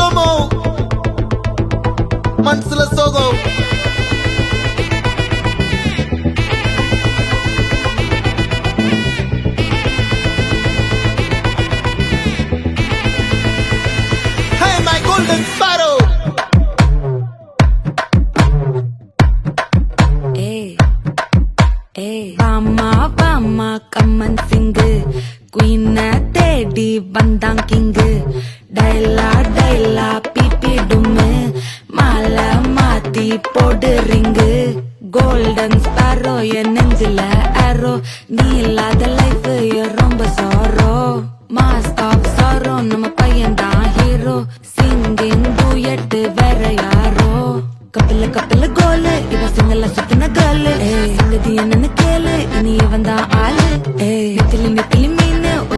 slo-mo மனசுல சோகம் Hey my golden sparrow Bama கம்மன் சிங்கு குயின தேடி வந்தான் கிங்கு டைலா பிபி டும்மு மாலை மாத்தி போடு ரிங்கு கோல்டன் ஸ்பாரோ என் நெஞ்சில ஆரோ நீ இல்லாத லைஃப் ரொம்ப சோரோ மாஸ்க்